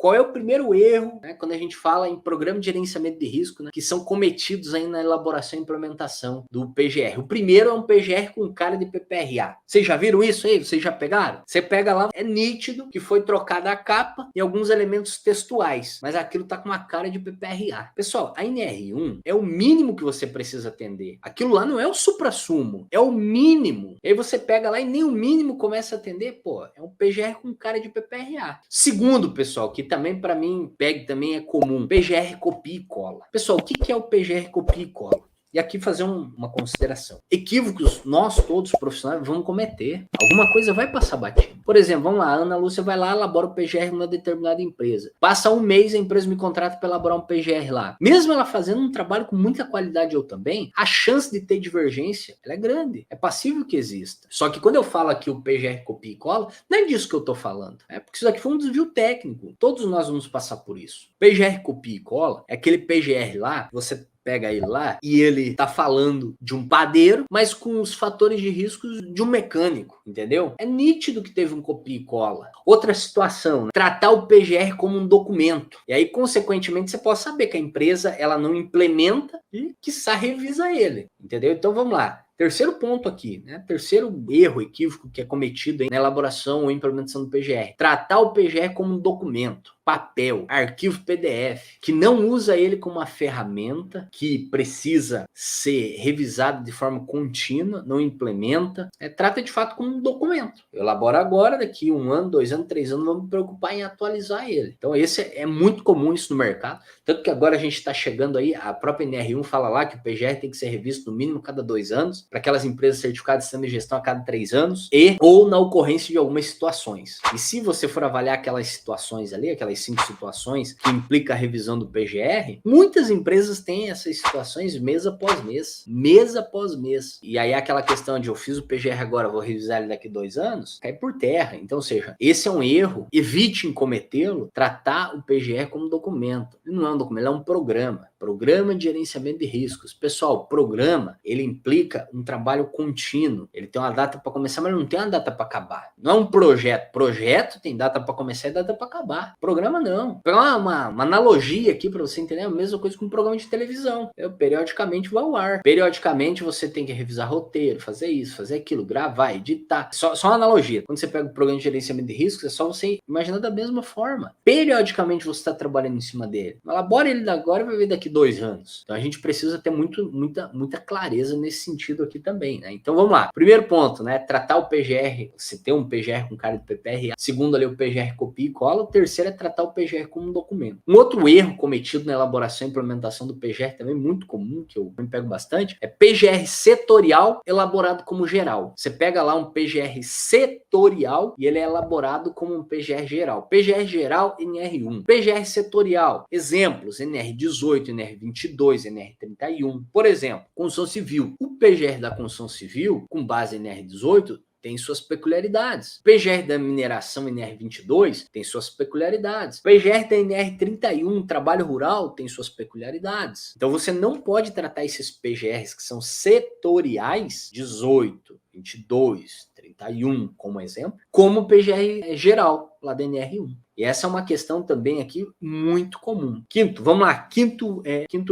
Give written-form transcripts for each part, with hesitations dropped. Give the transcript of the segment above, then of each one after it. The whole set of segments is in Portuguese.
qual é o primeiro erro, né, quando a gente fala em programa de gerenciamento de risco, né, que são cometidos aí na elaboração e implementação do PGR? O primeiro é um PGR com cara de PPRA. Vocês já viram isso aí? Vocês já pegaram? Você pega lá, é nítido que foi trocada a capa e alguns elementos textuais, mas aquilo tá com uma cara de PPRA. Pessoal, a NR1 é o mínimo que você precisa atender. Aquilo lá não é o suprassumo, é o mínimo. E aí você pega lá e nem o mínimo começa a atender, pô, é um PGR com cara de PPRA. Segundo, pessoal, que também para mim, também é comum, PGR copia e cola. Pessoal, o que é o PGR copia e cola? E aqui fazer uma consideração. Equívocos nós todos profissionais vamos cometer. Alguma coisa vai passar batido. Por exemplo, vamos lá, a Ana Lúcia vai lá, elabora o PGR numa determinada empresa. Passa um mês, a empresa me contrata para elaborar um PGR lá. Mesmo ela fazendo um trabalho com muita qualidade eu também, a chance de ter divergência, ela é grande. É passível que exista. Só que quando eu falo aqui o PGR copia e cola, não é disso que eu tô falando. É porque isso aqui foi um desvio técnico. Todos nós vamos passar por isso. PGR copia e cola é aquele PGR lá, você pega ele lá e ele tá falando de um padeiro, mas com os fatores de risco de um mecânico, entendeu? É nítido que teve um copia e cola. Outra situação, né? Tratar o PGR como um documento. E aí, consequentemente, você pode saber que a empresa ela não implementa e, quiçá, revisa ele, entendeu? Então, vamos lá. Terceiro ponto aqui, né? Terceiro erro, equívoco que é cometido na elaboração ou implementação do PGR. Tratar o PGR como um documento, papel, arquivo PDF, que não usa ele como uma ferramenta que precisa ser revisado de forma contínua, não implementa, trata de fato como um documento. Eu elaboro agora, daqui 1 ano, 2 anos, 3 anos, vamos me preocupar em atualizar ele. Então esse é muito comum isso no mercado, tanto que agora a gente está chegando aí, a própria NR1 fala lá que o PGR tem que ser revisto no mínimo cada 2 anos, para aquelas empresas certificadas de sistema de gestão a cada 3 anos, ou na ocorrência de algumas situações. E se você for avaliar aquelas situações ali, aquelas 5 situações que implica a revisão do PGR, muitas empresas têm essas situações mês após mês. Mês após mês. E aí aquela questão de eu fiz o PGR agora, vou revisar ele daqui 2 anos, cai por terra. Então, ou seja, esse é um erro, evite em cometê-lo, tratar o PGR como documento. Ele não é um documento, ele é um programa. Programa de gerenciamento de riscos. Pessoal, programa, ele implica um trabalho contínuo. Ele tem uma data para começar, mas não tem uma data para acabar. Não é um projeto. Projeto tem data para começar e data para acabar. Programa não. Vou pegar uma analogia aqui para você entender, a mesma coisa com um programa de televisão. Periodicamente vai ao ar. Periodicamente você tem que revisar roteiro, fazer isso, fazer aquilo, gravar, editar. Só uma analogia. Quando você pega o programa de gerenciamento de riscos, é só você imaginar da mesma forma. Periodicamente você está trabalhando em cima dele. Elabora ele agora e vai ver daqui 2 anos. Então a gente precisa ter muita clareza nesse sentido aqui também, né? Então vamos lá. Primeiro ponto, né? Tratar o PGR, se tem um PGR com cara de PPRA. Segundo ali o PGR copia e cola. O terceiro é tratar o PGR como um documento. Um outro erro cometido na elaboração e implementação do PGR também muito comum, que eu me pego bastante, é PGR setorial elaborado como geral. Você pega lá um PGR setorial e ele é elaborado como um PGR geral. PGR geral, NR1. PGR setorial, exemplos, NR18, NR22, NR31. Por exemplo, construção civil. O PGR da construção civil, com base em NR18, tem suas peculiaridades. O PGR da mineração NR22 tem suas peculiaridades. O PGR da NR31, trabalho rural, tem suas peculiaridades. Então você não pode tratar esses PGRs que são setoriais, 18, 22, 31 como exemplo, como PGR geral, lá da NR1. E essa é uma questão também aqui muito comum. Quinto, vamos lá, quinto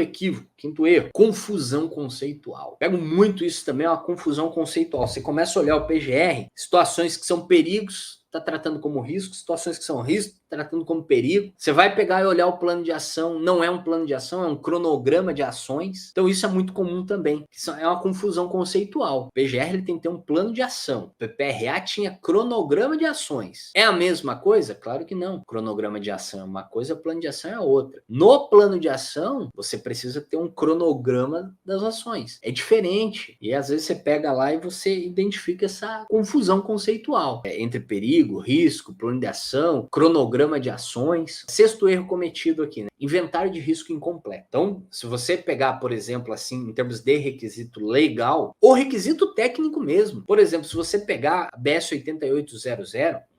equívoco, quinto erro, confusão conceitual. Pego muito isso também, é uma confusão conceitual. Você começa a olhar o PGR, situações que são perigos, está tratando como risco, situações que são risco, tratando como perigo. Você vai pegar e olhar o plano de ação, não é um plano de ação, é um cronograma de ações. Então isso é muito comum também. É uma confusão conceitual. O PGR ele tem que ter um plano de ação. O PPRA tinha cronograma de ações. É a mesma coisa? Claro que não. Cronograma de ação é uma coisa, plano de ação é outra. No plano de ação, você precisa ter um cronograma das ações. É diferente. E às vezes você pega lá e você identifica essa confusão conceitual entre perigo, risco, plano de ação, cronograma de ações. Sexto erro cometido aqui, né? Inventário de risco incompleto. Então, se você pegar, por exemplo, assim, em termos de requisito legal, ou requisito técnico mesmo. Por exemplo, se você pegar a BS 8800,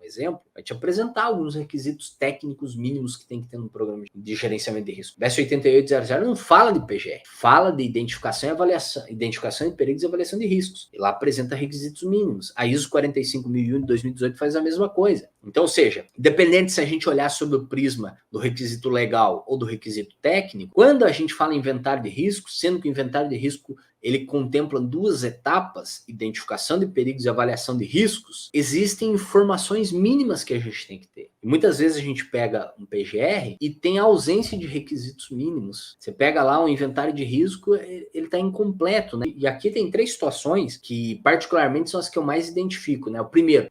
exemplo, vai te apresentar alguns requisitos técnicos mínimos que tem que ter no programa de gerenciamento de risco. O BES 8800 não fala de PGR, fala de identificação e avaliação, identificação de perigos e avaliação de riscos. E lá apresenta requisitos mínimos. A ISO 45001 de 2018 faz a mesma coisa. Então, ou seja, independente se a gente olhar sob o prisma do requisito legal ou do requisito técnico, quando a gente fala em inventário de risco, sendo que o inventário de risco ele contempla duas etapas, identificação de perigos e avaliação de riscos, existem informações mínimas que a gente tem que ter. E muitas vezes a gente pega um PGR e tem ausência de requisitos mínimos. Você pega lá um inventário de risco, ele está incompleto, né? E aqui tem 3 situações que particularmente são as que eu mais identifico, né? O primeiro,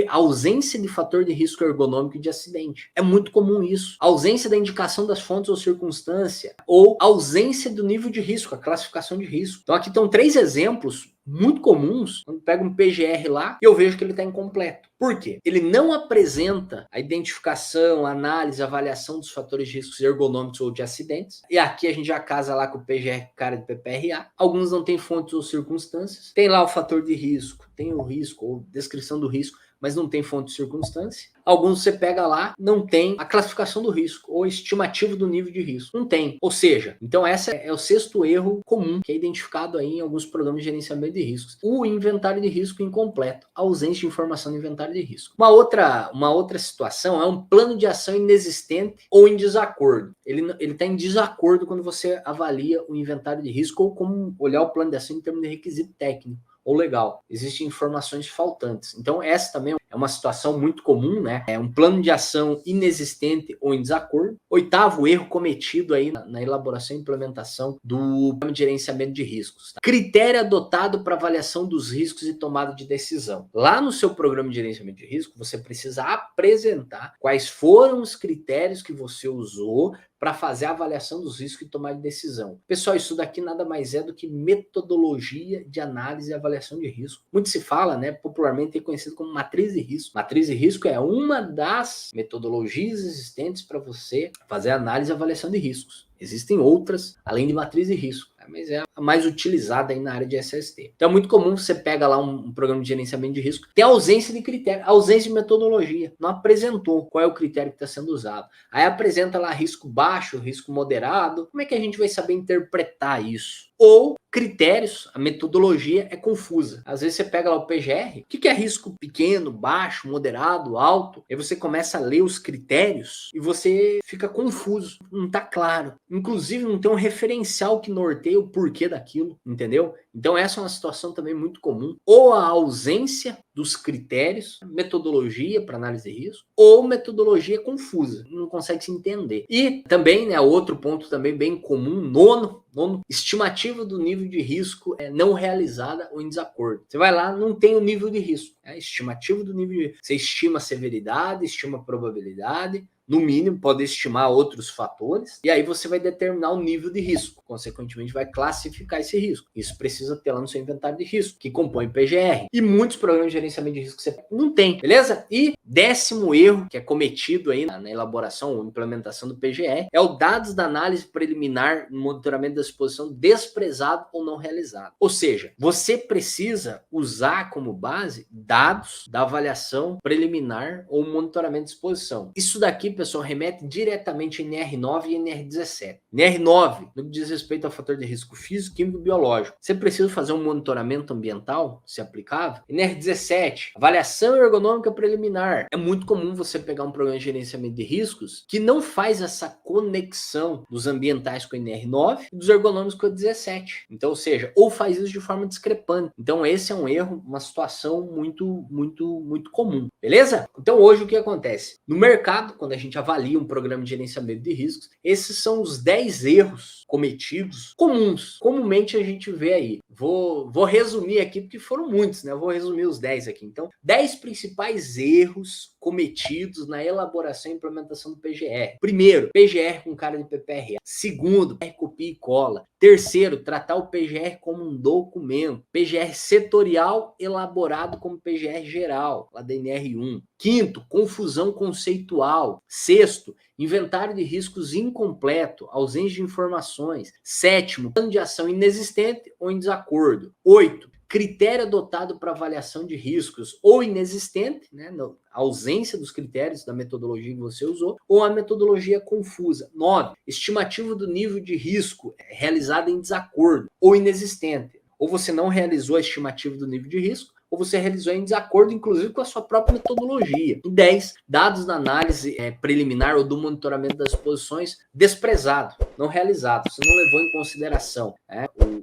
ausência de fator de risco ergonômico de acidente. É muito comum isso. Ausência da indicação das fontes ou circunstância, ou ausência do nível de risco, a classificação de risco. Então aqui estão 3 exemplos muito comuns, quando pega um PGR lá e eu vejo que ele está incompleto. Por quê? Ele não apresenta a identificação, a análise, a avaliação dos fatores de riscos ergonômicos ou de acidentes. E aqui a gente já casa lá com o PGR cara de PPRA. Alguns não têm fontes ou circunstâncias. Tem lá o fator de risco, tem o risco ou descrição do risco, mas não tem fonte de circunstância. Alguns você pega lá, não tem a classificação do risco ou estimativa do nível de risco. Não tem. Ou seja, então esse é o 6º erro comum que é identificado aí em alguns programas de gerenciamento de riscos. O inventário de risco incompleto, a ausência de informação no inventário de risco. Uma outra situação é um plano de ação inexistente ou em desacordo. Ele está em desacordo quando você avalia o inventário de risco ou como olhar o plano de ação em termos de requisito técnico ou legal. Existem informações faltantes. Então, essa também é uma situação muito comum, né? É um plano de ação inexistente ou em desacordo. 8º erro cometido aí na elaboração e implementação do programa de gerenciamento de riscos. Tá? Critério adotado para avaliação dos riscos e tomada de decisão. Lá no seu programa de gerenciamento de risco, você precisa apresentar quais foram os critérios que você usou para fazer a avaliação dos riscos e tomar de decisão. Pessoal, isso daqui nada mais é do que metodologia de análise e avaliação de risco. Muito se fala, né, popularmente é conhecido como matriz de risco. Matriz de risco é uma das metodologias existentes para você fazer análise e avaliação de riscos. Existem outras, além de matriz de risco, mas é a mais utilizada aí na área de SST. Então é muito comum você pega lá um programa de gerenciamento de risco, tem ausência de critério, ausência de metodologia, não apresentou qual é o critério que está sendo usado. Aí apresenta lá risco baixo, risco moderado, como é que a gente vai saber interpretar isso? Ou critérios, a metodologia é confusa. Às vezes você pega lá o PGR, o que é risco pequeno, baixo, moderado, alto? Aí você começa a ler os critérios e você fica confuso, não está claro. Inclusive não tem um referencial que norteia o porquê daquilo, entendeu? Então essa é uma situação também muito comum. Ou a ausência dos critérios, metodologia para análise de risco, ou metodologia confusa, não consegue se entender. E também, né, outro ponto também bem comum, nono, estimativa do nível de risco é não realizada ou em desacordo. Você vai lá, não tem o nível de risco. Estimativa do nível de risco. Você estima a severidade, estima a probabilidade, no mínimo pode estimar outros fatores, e aí você vai determinar o nível de risco. Consequentemente, vai classificar esse risco. Isso precisa ter lá no seu inventário de risco, que compõe PGR. E muitos programas de gerenciamento de risco você não tem, beleza? E 10º erro que é cometido aí na elaboração ou implementação do PGR é o dados da análise preliminar no monitoramento da exposição desprezado ou não realizado. Ou seja, você precisa usar como base dados da avaliação preliminar ou monitoramento de exposição. Isso daqui, pessoal, remete diretamente a NR9 e NR17. NR9, no que diz respeito ao fator de risco físico, químico e biológico. Você precisa fazer um monitoramento ambiental, se aplicável. NR17, avaliação ergonômica preliminar. É muito comum você pegar um programa de gerenciamento de riscos que não faz essa conexão dos ambientais com a NR9 e dos ergonômicos com a 17. Então, ou seja, ou faz isso de forma discrepante. Então, esse é um erro, uma situação muito comum. Beleza? Então, hoje o que acontece? No mercado, quando a gente avalia um programa de gerenciamento de riscos, esses são os 10 erros cometidos comuns. Comumente a gente vê aí. Vou resumir aqui, porque foram muitos, né? Eu vou resumir os 10 aqui. Então, 10 principais erros cometidos na elaboração e implementação do PGR. Primeiro, PGR com cara de PPRA. Segundo, PGR copia e cola. Terceiro, tratar o PGR como um documento. PGR setorial elaborado como PGR geral, lá da NR1. Quinto, confusão conceitual. Sexto, inventário de riscos incompleto, ausência de informações. Sétimo, plano de ação inexistente ou em desacordo. 8, critério adotado para avaliação de riscos ou inexistente, né, a ausência dos critérios da metodologia que você usou, ou a metodologia confusa. 9. Estimativa do nível de risco realizada em desacordo ou inexistente. Ou você não realizou a estimativa do nível de risco, ou você realizou em desacordo, inclusive, com a sua própria metodologia. E 10, dados da análise preliminar ou do monitoramento das exposições desprezado, não realizado. Você não levou em consideração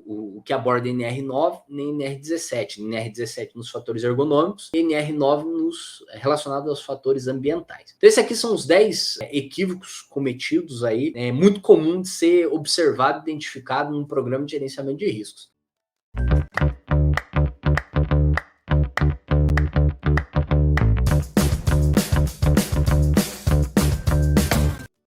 o que aborda NR9 nem NR17. NR17 nos fatores ergonômicos e NR9 relacionado aos fatores ambientais. Então, esses aqui são os 10 equívocos cometidos aí, muito comum de ser observado e identificado num programa de gerenciamento de riscos.